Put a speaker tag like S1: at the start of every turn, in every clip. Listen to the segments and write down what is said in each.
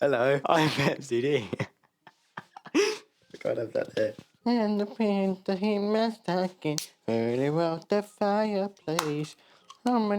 S1: Hello, I'm FCD. I can't have that there. And the painter he must talking early about the fireplace. Hello,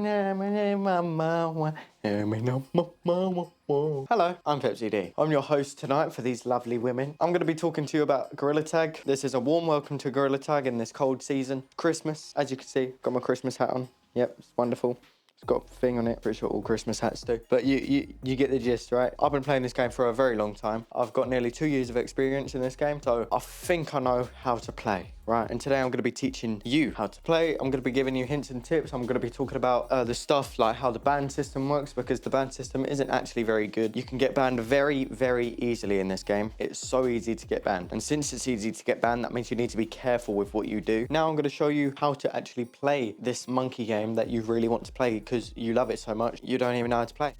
S1: I'm Pepsi D. I'm your host tonight for these lovely women. I'm going to be talking to you about Gorilla Tag. This is a warm welcome to Gorilla Tag in this cold season. Christmas, as you can see, got my Christmas hat on. Yep, it's wonderful. It's got a thing on it. Pretty sure all Christmas hats do. But you get the gist, right? I've been playing this game for a very long time. I've got nearly 2 years of experience in this game, so I think I know how to play, right? And today I'm going to be teaching you how to play. I'm going to be giving you hints and tips. I'm going to be talking about the stuff like how the ban system works, because the ban system isn't actually very good. You can get banned very, very easily in this game. It's so easy to get banned. And since it's easy to get banned, that means you need to be careful with what you do. Now I'm going to show you how to actually play this monkey game that you really want to play because you love it so much, you don't even know how to play.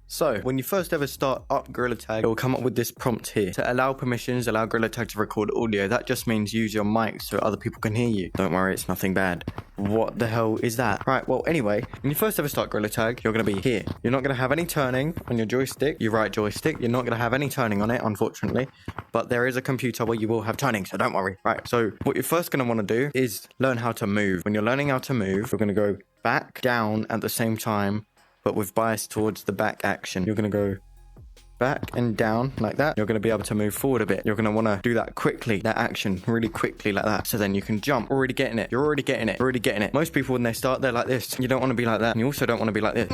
S1: So, when you first ever start up Gorilla Tag, it will come up with this prompt here. To allow permissions, allow Gorilla Tag to record audio. That just means use your mic so other people can hear you. Don't worry, it's nothing bad. What the hell is that? Right, well, anyway, when you first ever start Gorilla Tag, you're going to be here. You're not going to have any turning on your joystick, your right joystick. You're not going to have any turning on it, unfortunately. But there is a computer where you will have turning, so don't worry. Right, so what you're first going to want to do is learn how to move. When you're learning how to move, you're going to go back, down at the same time, but with bias towards the back action. You're going to go back and down like that. You're going to be able to move forward a bit. You're going to want to do that quickly, that action really quickly like that. So then you can jump. Already getting it. You're already getting it. Already getting it. Most people when they start, they're like this. You don't want to be like that. And you also don't want to be like this.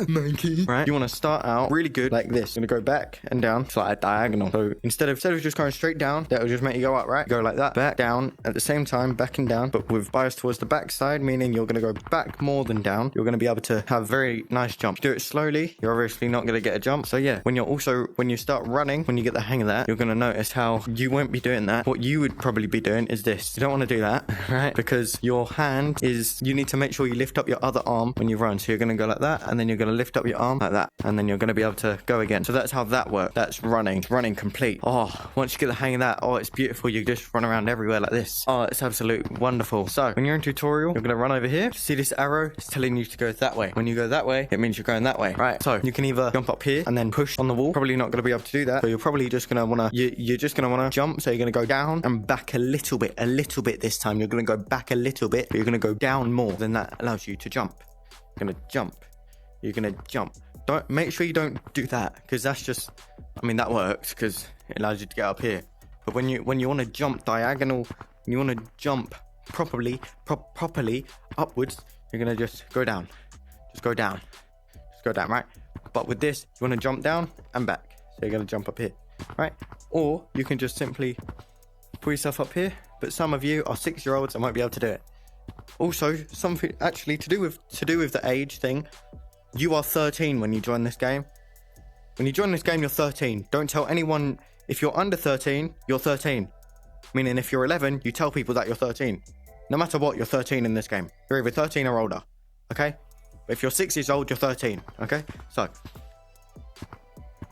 S1: Monkey. Right? You want to start out really good like this. You're going to go back and down. It's like a diagonal. So instead of just going straight down, that'll just make you go up, right? Go like that. Back, down. At the same time, back and down. But with bias towards the back side, meaning you're going to go back more than down. You're going to be able to have very nice jumps. Do it slowly. You're obviously not going to get a jump. So yeah, when you start running, when you get the hang of that, you're going to notice how you won't be doing that. What you would probably be doing is this. You don't want to do that, right? Because your hand is, you need to make sure you lift up your other arm when you run. So you're going to go like that, and then you're going to lift up your arm like that, and then you're going to be able to go again. So that's how that works. That's running. It's running complete. Oh, once you get the hang of that, oh, it's beautiful. You just run around everywhere like this. Oh, it's absolute wonderful. So when you're in tutorial, you're going to run over here. See this arrow? It's telling you to go that way. When you go that way, it means you're going that way, right? So you can either jump up here and then push on the wall. Probably not going to be able to do that. So you're probably just going to want to, you're just going to want to jump. So you're going to go down and back a little bit this time. You're going to go back a little bit, but you're going to go down more. Then that allows you to jump. You're going to jump. You're going to jump. Don't, make sure you don't do that, because that's just, I mean, that works because it allows you to get up here. But when you want to jump diagonal, when you want to jump properly upwards, you're going to just go down. Just go down. Just go down, right? But with this, you want to jump down and back. So you're going to jump up here, right? Or you can just simply pull yourself up here. But some of you are 6-year-olds and won't be able to do it. Also, something actually to do with the age thing. You are 13 when you join this game. When you join this game, you're 13. Don't tell anyone if you're under 13, you're 13. Meaning if you're 11, you tell people that you're 13. No matter what, you're 13 in this game. You're either 13 or older, okay? But if you're 6 years old, you're 13, okay? So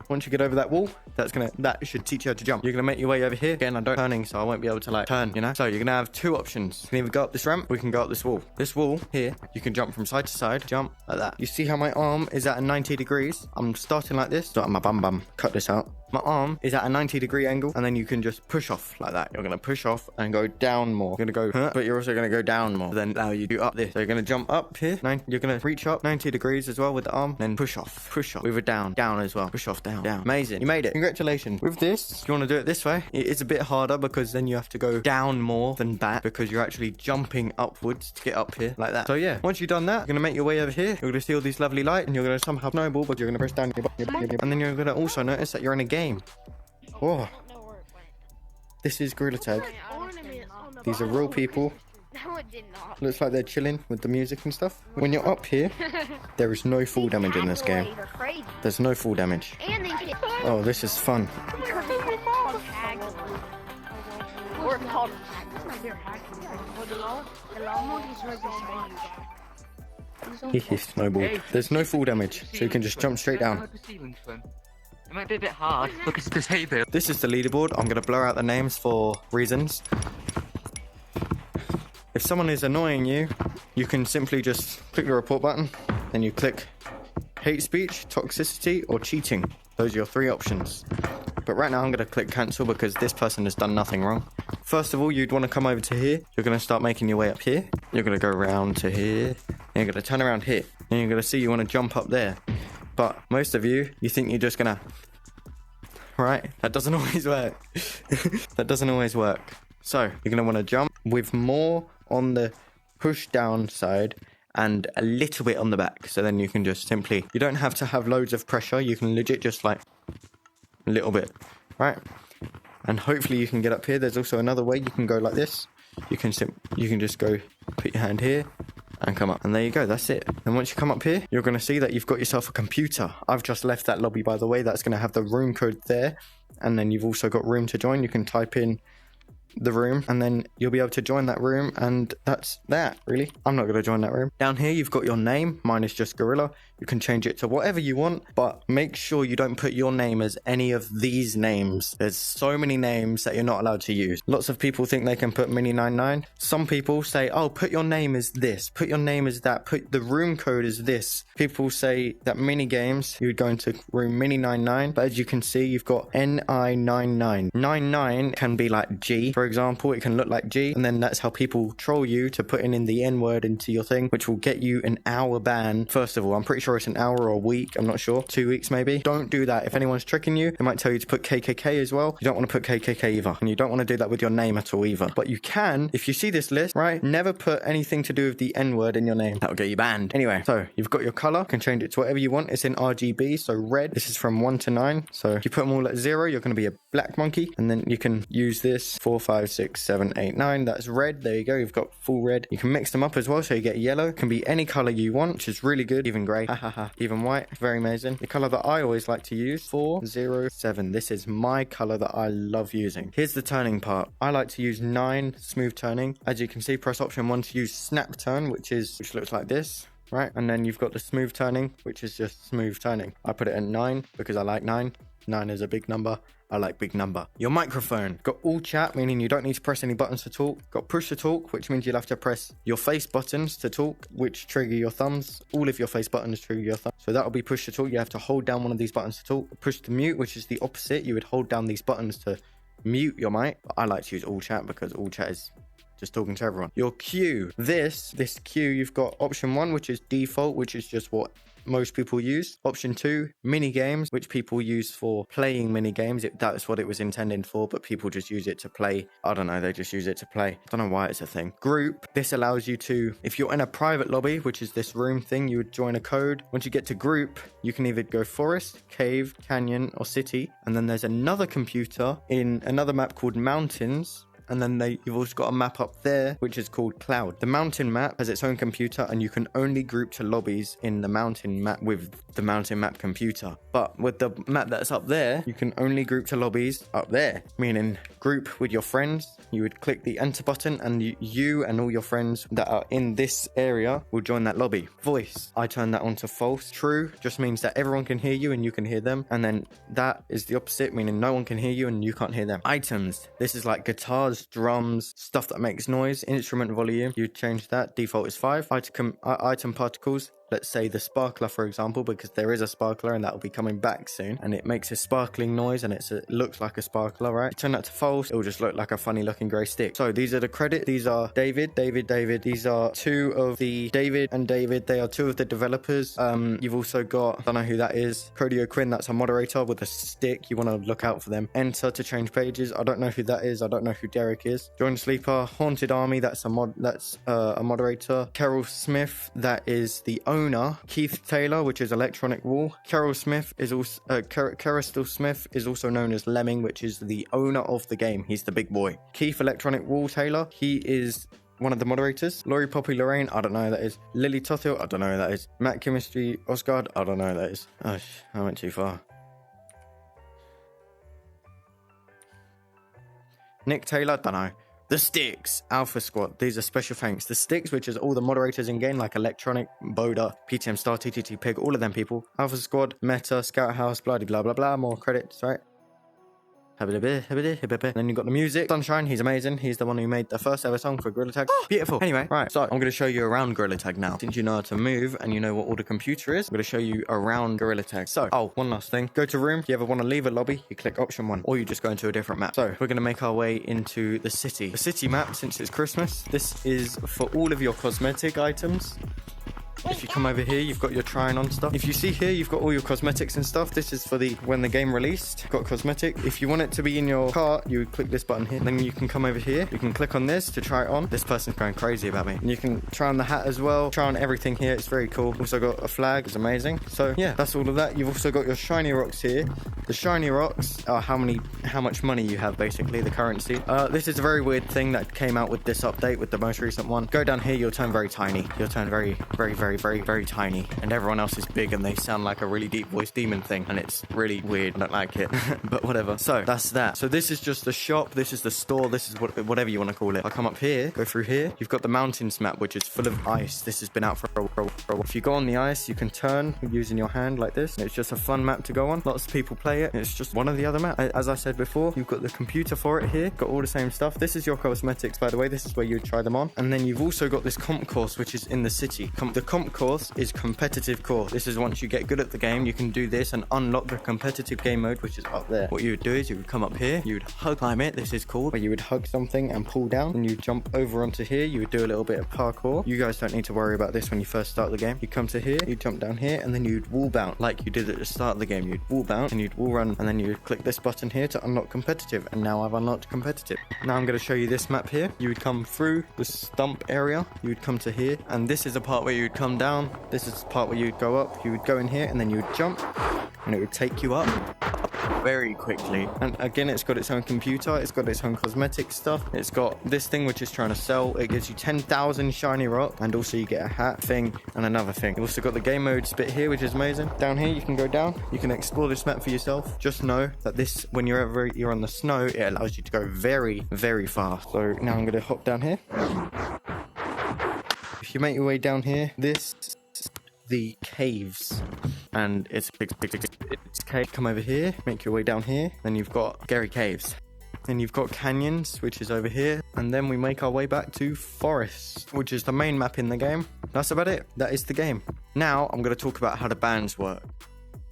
S1: once you get over that wall, that should teach you how to jump. You're gonna make your way over here. Again, I don't turning, so I won't be able to like turn, you know? So you're gonna have two options. You can either go up this ramp, or you can go up this wall. This wall here, you can jump from side to side, jump like that. You see how my arm is at a 90 degrees? I'm starting like this. Start my bum. Cut this out. My arm is at a 90-degree angle, and then you can just push off like that. You're gonna push off and go down more. You're gonna go, but you're also gonna go down more. Then now you do up this. So you're gonna jump up here. You're gonna reach up 90 degrees as well with the arm. Then push off with a down as well. Push off, down. Amazing. You made it. Congratulations. With this, if you want to do it this way, it is a bit harder because then you have to go down more than back because you're actually jumping upwards to get up here like that. So yeah, once you've done that, you're gonna make your way over here. You're gonna see all these lovely light, and you're gonna somehow snowball, but you're gonna press down and then you're gonna also notice that you're in a game. Oh, this is Gorilla Tag. These are real people.
S2: No, it did not.
S1: Looks like they're chilling with the music and stuff. When you're up here, there is no fall damage in this game. There's no fall damage. Oh, this is fun. Hehe, snowball. There's no fall damage, so you can just jump straight down.
S3: It might be a bit hard because it's disabled.
S1: This is the leaderboard. I'm going to blur out the names for reasons. If someone is annoying you, you can simply just click the report button, then you click hate speech, toxicity, or cheating. Those are your 3 options. But right now I'm going to click cancel because this person has done nothing wrong. First of all, you'd want to come over to here. You're going to start making your way up here. You're going to go around to here. And you're going to turn around here. And you're going to see you want to jump up there. But most of you think you're just going to... Right? That doesn't always work. That doesn't always work. So you're going to want to jump with more on the push down side and a little bit on the back. So then you can just simply... You don't have to have loads of pressure. You can legit just like... a little bit, right? And hopefully you can get up here. There's also another way you can go like this. You can just go put your hand here and come up, and there you go. That's it. And once you come up here, you're going to see that you've got yourself a computer. I've just left that lobby, by the way. That's going to have the room code there, and then you've also got room to join. You can type in the room and then you'll be able to join that room, and that's that. Really, I'm not going to join that room. Down here you've got your name. Mine is just Gorilla. You can change it to whatever you want, but make sure you don't put your name as any of these names. There's so many names that you're not allowed to use. Lots of people think they can put Mini99. Some people say, oh, put your name as this, put your name as that, put the room code as this. People say that mini games, you would go into room Mini99, but as you can see, you've got NI99. 99 can be like G, for example. It can look like G, and then that's how people troll you to putting in the N word into your thing, which will get you an hour ban. First of all, I'm pretty sure it's an hour or a week. I'm not sure. 2 weeks maybe. Don't do that. If anyone's tricking you, they might tell you to put KKK as well. You don't want to put KKK either, and you don't want to do that with your name at all either. But you can, if you see this list, right? Never put anything to do with the N word in your name. That'll get you banned. Anyway, so you've got your color. You can change it to whatever you want. It's in RGB, so red. This is from 1 to 9. So if you put them all at 0, you're going to be a black monkey, and then you can use this 4, 5, 6, 7, 8, 9. That's red. There you go. You've got full red. You can mix them up as well, so you get yellow. It can be any color you want, which is really good. Even grey. Even white. Very amazing. The color that I always like to use, 407. This is my color that I love using. Here's the turning part. I like to use 9 smooth turning. As you can see, press option 1 to use snap turn, which looks like this. Right, and then you've got the smooth turning, which is just smooth turning. I put it at 9 because I like 9. 9 is a big number. I like big number. Your microphone. Got all chat, meaning you don't need to press any buttons to talk. Got push to talk, which means you'll have to press your face buttons to talk, which trigger your thumbs. All of your face buttons trigger your thumbs. So that'll be push to talk. You have to hold down one of these buttons to talk. Push to mute, which is the opposite. You would hold down these buttons to mute your mic. But I like to use all chat because all chat is just talking to everyone. Your queue. This queue, you've got option 1, which is default, which is just what most people use. Option 2, mini games, which people use for playing mini games. That's what it was intended for, but people just use it to play. I don't know, they just use it to play. I don't know why it's a thing. Group. This allows you to, if you're in a private lobby, which is this room thing, you would join a code. Once you get to group, you can either go forest, cave, canyon, or city. And then there's another computer in another map called mountains. And then you've also got a map up there, which is called Cloud. The mountain map has its own computer, and you can only group to lobbies in the mountain map with the mountain map computer. But with the map that's up there, you can only group to lobbies up there, meaning group with your friends. You would click the enter button, and you and all your friends that are in this area will join that lobby. Voice. I turn that on to false. True just means that everyone can hear you and you can hear them. And then that is the opposite, meaning no one can hear you and you can't hear them. Items. This is like guitars, drums, stuff that makes noise. Instrument volume, you change that. Default is 5. Item particles. Let's say the sparkler, for example, because there is a sparkler and that will be coming back soon, and it makes a sparkling noise and it looks like a sparkler, right? You turn that to false, it will just look like a funny looking grey stick. So these are the credit. These are David. These are 2 of the David and David. They are 2 of the developers. You've also got, I don't know who that is, Codio Quinn. That's a moderator with a stick. You want to look out for them. Enter to change pages. I don't know who that is. I don't know who Derek is. Join Sleeper. Haunted Army. That's a moderator. Carol Smith. That is the owner. Keith Taylor, which is Electronic Wall. Carol Smith is also Kerristal Smith is also known as Lemming, which is the owner of the game. He's the big boy. Keith Electronic Wall Taylor, he is one of the moderators. Laurie Poppy Lorraine, I don't know who that is. Lily Tothill, I don't know who that is. Matt Chemistry Osgard, I don't know who that is. Oh, I went too far. Nick Taylor, don't know. The Sticks, Alpha Squad. These are special thanks. The Sticks, which is all the moderators in game, like Electronic, Boda, PTM Star, TTT Pig, all of them people. Alpha Squad, Meta, Scout House, blah blah blah blah. More credits, right? Then you've got the music. Sunshine, he's amazing. He's the one who made the first ever song for Gorilla Tag. Beautiful. Anyway, right, so I'm going to show you around Gorilla Tag now. Since you know how to move and you know what all the computer is, I'm going to show you around Gorilla Tag. So, one last thing. Go to room. If you ever want to leave a lobby, you click option 1, or you just go into a different map. So, we're going to make our way into the city. The city map, since it's Christmas, this is for all of your cosmetic items. If you come over here, you've got your trying on stuff. If you see here, you've got all your cosmetics and stuff. This is for when the game released. Got cosmetic. If you want it to be in your cart, you click this button here. Then you can come over here. You can click on this to try it on. This person's going crazy about me. And you can try on the hat as well. Try on everything here. It's very cool. Also got a flag. It's amazing. So yeah, that's all of that. You've also got your shiny rocks here. The shiny rocks are how much money you have, basically, the currency. This is a very weird thing that came out with this update, with the most recent one. Go down here, you'll turn very tiny. You'll turn very, very, very, very, very tiny, and everyone else is big and they sound like a really deep voice demon thing, and it's really weird. I don't like it. But whatever. So that's that. So this is just the shop, this is the store, this is whatever you want to call it. I'll come up here, go through here. You've got the mountains map, which is full of ice. This has been out for a while. If you go on the ice, you can turn using your hand like this. It's just a fun map to go on. Lots of people play it. It's just one of the other maps. As I said before, you've got the computer for it here. Got all the same stuff. This is your cosmetics, by the way. This is where you try them on. And then you've also got this comp course, which is in the city. The comp course is competitive course. This is once you get good at the game, you can do this and unlock the competitive game mode, which is up there. What you would do is you would come up here, you would climb it, this is called, where you would hug something and pull down, and you jump over onto here. You would do a little bit of parkour. You guys don't need to worry about this when you first start the game. You come to here, you jump down here, and then you'd wall bounce like you did at the start of the game. You'd wall bounce and you'd wall run, and then you would click this button here to unlock competitive. And now I've unlocked competitive. Now I'm going to show you this map here. You would come through the stump area, you would come to here, and this is a part where you would come down. This is the part where you'd go up. You would go in here, and then you would jump, and it would take you up very quickly. And again, it's got its own computer, it's got its own cosmetic stuff, it's got this thing which is trying to sell. It gives you 10,000 shiny rock, and also you get a hat thing and another thing. You've also got the game modes bit here, which is amazing. Down here you can go down, you can explore this map for yourself. Just know that this, when you're on the snow, it allows you to go very, very fast. So now I'm going to hop down here. If you make your way down here, this the caves, and it's cave. Come over here, make your way down here, then you've got Gary Caves, then you've got canyons, which is over here, and then we make our way back to forest, which is the main map in the game. That's about it. That is the game. Now I'm going to talk about how the bands work.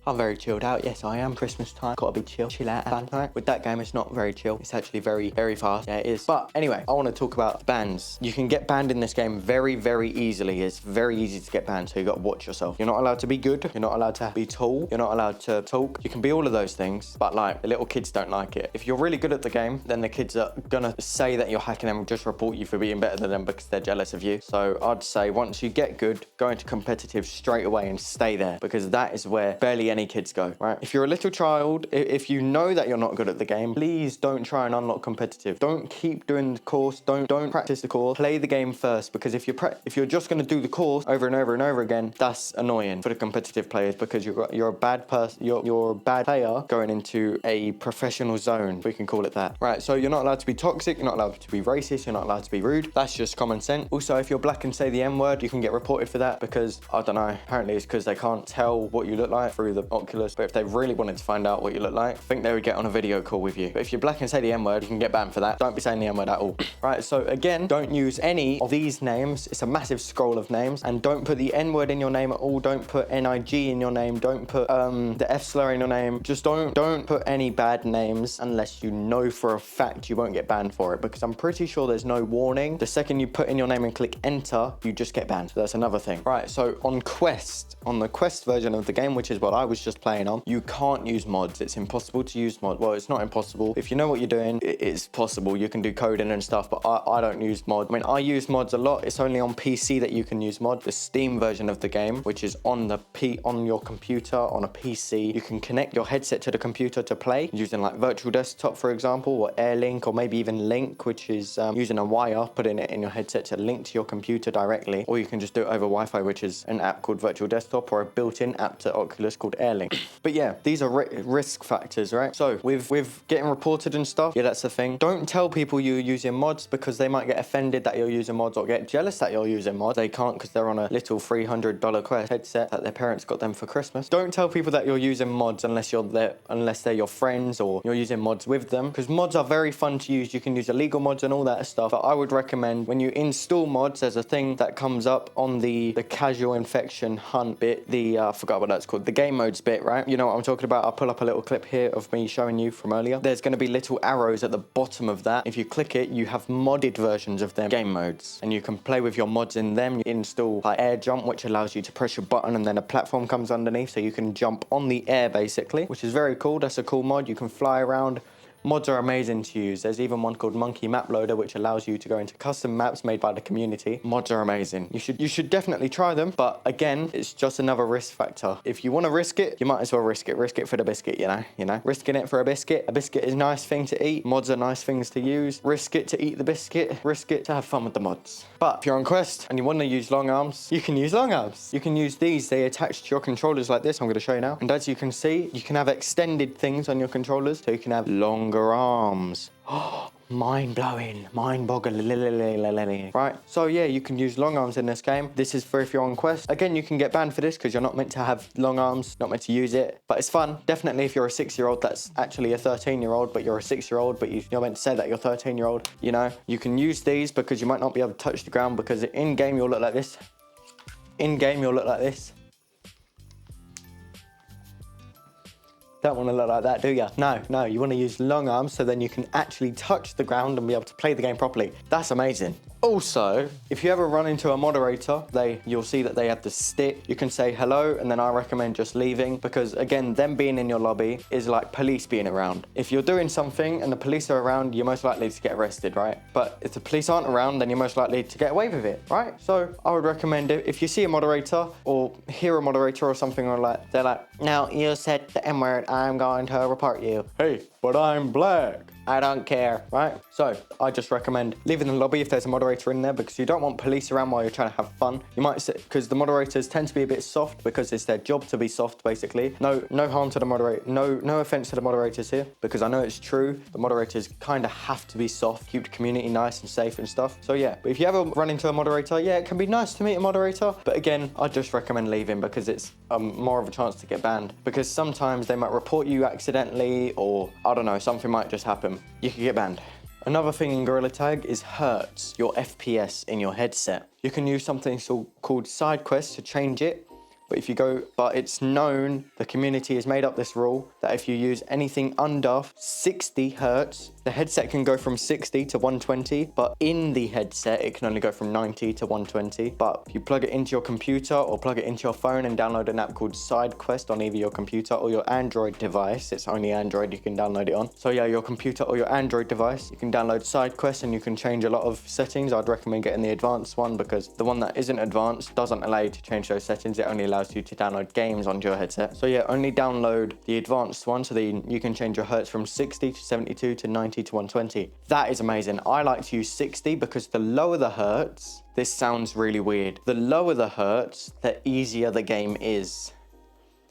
S1: I'm very chilled out. Yes, I am. Christmas time. Gotta be chill out. Band time. With that game, it's not very chill. It's actually very, very fast. Yeah, it is. But anyway, I want to talk about bans. You can get banned in this game very, very easily. It's very easy to get banned, so you got to watch yourself. You're not allowed to be good. You're not allowed to be tall. You're not allowed to talk. You can be all of those things, but like, the little kids don't like it. If you're really good at the game, then the kids are gonna say that you're hacking them and just report you for being better than them because they're jealous of you. So I'd say once you get good, go into competitive straight away and stay there, because that is where barely any kids go, right? If you're a little child, if you know that you're not good at the game, please don't try and unlock competitive. Don't keep doing the course. Don't practice the course. Play the game first, because if you're just going to do the course over and over and over again, that's annoying for the competitive players, because you're a bad person. You're a bad player going into a professional zone. We can call it that, right? So you're not allowed to be toxic. You're not allowed to be racist. You're not allowed to be rude. That's just common sense. Also, if you're black and say the N word, you can get reported for that, because I don't know. Apparently, it's because they can't tell what you look like through the Oculus. But if they really wanted to find out what you look like, I think they would get on a video call with you. But if you're black and say the N-word, you can get banned for that. Don't be saying the N-word at all. Right, so again, don't use any of these names. It's a massive scroll of names. And don't put the N-word in your name at all. Don't put N-I-G in your name. Don't put the F slur in your name. Just don't put any bad names unless you know for a fact you won't get banned for it, because I'm pretty sure there's no warning. The second you put in your name and click enter, you just get banned. So that's another thing. Right, so on the Quest version of the game, which is what I was just playing on, you can't use mods. It's impossible to use mods. Well, it's not impossible. If you know what you're doing, it's possible. You can do coding and stuff, but I don't use mods. I mean, I use mods a lot. It's only on PC that you can use mods. The Steam version of the game, which is on your computer, on a PC, you can connect your headset to the computer to play using like Virtual Desktop, for example, or AirLink, or maybe even Link, which is using a wire, putting it in your headset to link to your computer directly, or you can just do it over Wi-Fi, which is an app called Virtual Desktop, or a built-in app to Oculus called air link. But yeah, these are risk factors, right? So with getting reported and stuff, yeah, that's the thing. Don't tell people you're using mods because they might get offended that you're using mods or get jealous that you're using mods. They can't because they're on a little $300 Quest headset that their parents got them for Christmas. Don't tell people that you're using mods unless they're your friends or you're using mods with them, because mods are very fun to use. You can use illegal mods and all that stuff. But I would recommend when you install mods, there's a thing that comes up on the casual infection hunt bit, I forgot what that's called, the game modes bit, right? You know what I'm talking about? I'll pull up a little clip here of me showing you from earlier. There's going to be little arrows at the bottom of that. If you click it, you have modded versions of them game modes, and you can play with your mods in them. You install like air jump, which allows you to press your button and then a platform comes underneath, so you can jump on the air basically, which is very cool. That's a cool mod. You can fly around. Mods are amazing to use. There's even one called Monkey Map Loader, which allows you to go into custom maps made by the community. Mods are amazing. You should definitely try them, but again, it's just another risk factor. If you want to risk it, you might as well risk it. Risk it for the biscuit, you know? Risking it for a biscuit. A biscuit is a nice thing to eat. Mods are nice things to use. Risk it to eat the biscuit. Risk it to have fun with the mods. But if you're on Quest and you want to use long arms, you can use long arms. You can use these. They attach to your controllers like this. I'm going to show you now. And as you can see, you can have extended things on your controllers, so you can have longer arms. Mind-blowing, mind-boggling. Right, so yeah, you can use long arms in this game. This is for if you're on Quest. Again, you can get banned for this because you're not meant to have long arms, not meant to use it, but it's fun. Definitely if you're a 6-year-old that's actually a 13-year-old, but you're a 6-year-old, but you're meant to say that you're 13-year-old, you know? You can use these because you might not be able to touch the ground, because in-game you'll look like this. In-game you'll look like this. Don't want to look like that, do you? No, you want to use long arms so then you can actually touch the ground and be able to play the game properly. That's amazing. Also, if you ever run into a moderator, you'll see that they have the stick. You can say hello, and then I recommend just leaving, because again, them being in your lobby is like police being around. If you're doing something and the police are around, you're most likely to get arrested, right? But if the police aren't around, then you're most likely to get away with it, right? So I would recommend it. If you see a moderator or hear a moderator or something, or like, they're like, "No, you said the M-word, I'm going to report you." Hey, but I'm black. I don't care, right? So I just recommend leaving the lobby if there's a moderator in there, because you don't want police around while you're trying to have fun. You might say, because the moderators tend to be a bit soft because it's their job to be soft, basically. No harm to the moderator. No offense to the moderators here, because I know it's true. The moderators kind of have to be soft, keep the community nice and safe and stuff. So yeah, but if you ever run into a moderator, yeah, it can be nice to meet a moderator. But again, I just recommend leaving because it's more of a chance to get banned, because sometimes they might report you accidentally, or I don't know, something might just happen. You could get banned. Another thing in Gorilla Tag is hertz, your FPS in your headset. You can use something called side quests to change it. But it's known, the community has made up this rule, that if you use anything under 60 hertz, the headset can go from 60 to 120, but in the headset, it can only go from 90 to 120. But if you plug it into your computer or plug it into your phone and download an app called SideQuest on either your computer or your Android device, it's only Android you can download it on. So yeah, your computer or your Android device, you can download SideQuest and you can change a lot of settings. I'd recommend getting the advanced one, because the one that isn't advanced doesn't allow you to change those settings. It only allows you to download games onto your headset. So yeah, only download the advanced one so that you can change your hertz from 60 to 72 to 90 to 120. That is amazing. I like to use 60 because the lower the hertz, this sounds really weird, the lower the hertz, the easier the game is.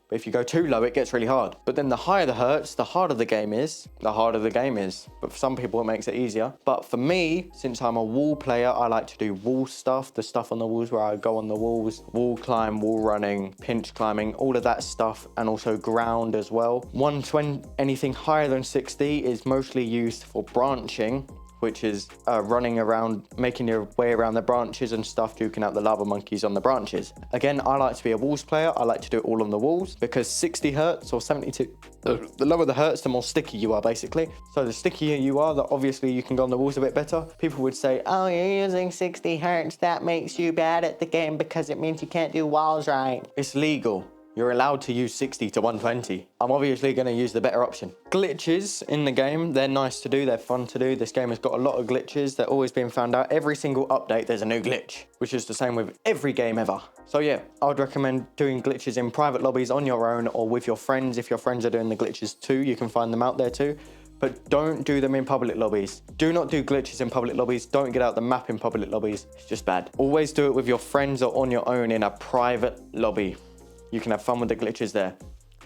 S1: But if you go too low, it gets really hard. But then the higher the hertz, the harder the game is. The harder the game is. But for some people, it makes it easier. But for me, since I'm a wall player, I like to do wall stuff. The stuff on the walls where I go on the walls, wall climb, wall running, pinch climbing, all of that stuff. And also ground as well. 120, anything higher than 60 is mostly used for branching, which is running around, making your way around the branches and stuff, duking out the lava monkeys on the branches. Again, I like to be a walls player. I like to do it all on the walls, because 60 hertz or 72, the lower the hertz, the more sticky you are, basically. So the stickier you are, the obviously you can go on the walls a bit better. People would say, "Oh, you're using 60 hertz, that makes you bad at the game because it means you can't do walls right." It's legal. You're allowed to use 60 to 120. I'm obviously going to use the better option. Glitches in the game, they're nice to do, they're fun to do. This game has got a lot of glitches. They're always being found out. Every single update, there's a new glitch, which is the same with every game ever. So yeah, I would recommend doing glitches in private lobbies on your own or with your friends. If your friends are doing the glitches too, you can find them out there too. But don't do them in public lobbies. Do not do glitches in public lobbies. Don't get out the map in public lobbies. It's just bad. Always do it with your friends or on your own in a private lobby. You can have fun with the glitches there.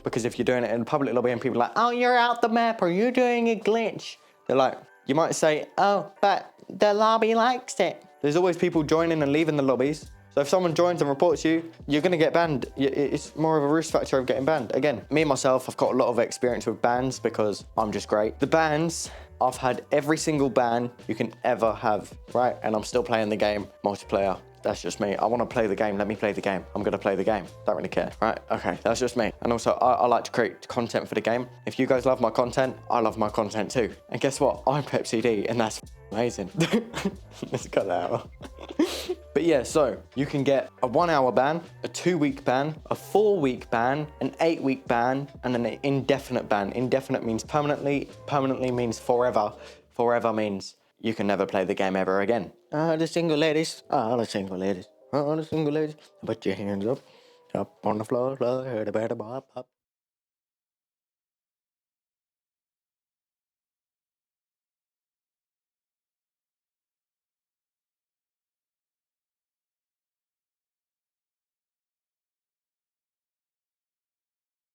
S1: Because if you're doing it in a public lobby and people are like, oh, you're out the map or you're doing a glitch, they're like, you might say, oh, but the lobby likes it. There's always people joining and leaving the lobbies. So if someone joins and reports you, you're going to get banned. It's more of a risk factor of getting banned. Again, me, myself, I've got a lot of experience with bans because I'm just great. The bans, I've had every single ban you can ever have, right? And I'm still playing the game multiplayer. That's just me. I want to play the game. Let me play the game. I'm going to play the game. Don't really care, right? Okay, that's just me. And also, I like to create content for the game. If you guys love my content, I love my content too. And guess what? I'm PepCD, and that's amazing. Let's cut that out. But yeah, so you can get a 1 hour ban, a 2 week ban, a 4 week ban, an 8 week ban, and an indefinite ban. Indefinite means permanently, permanently means forever. Forever means you can never play the game ever again. The single ladies, the single ladies, the single ladies. Put your hands up on the floor, heard about it, pop, pop.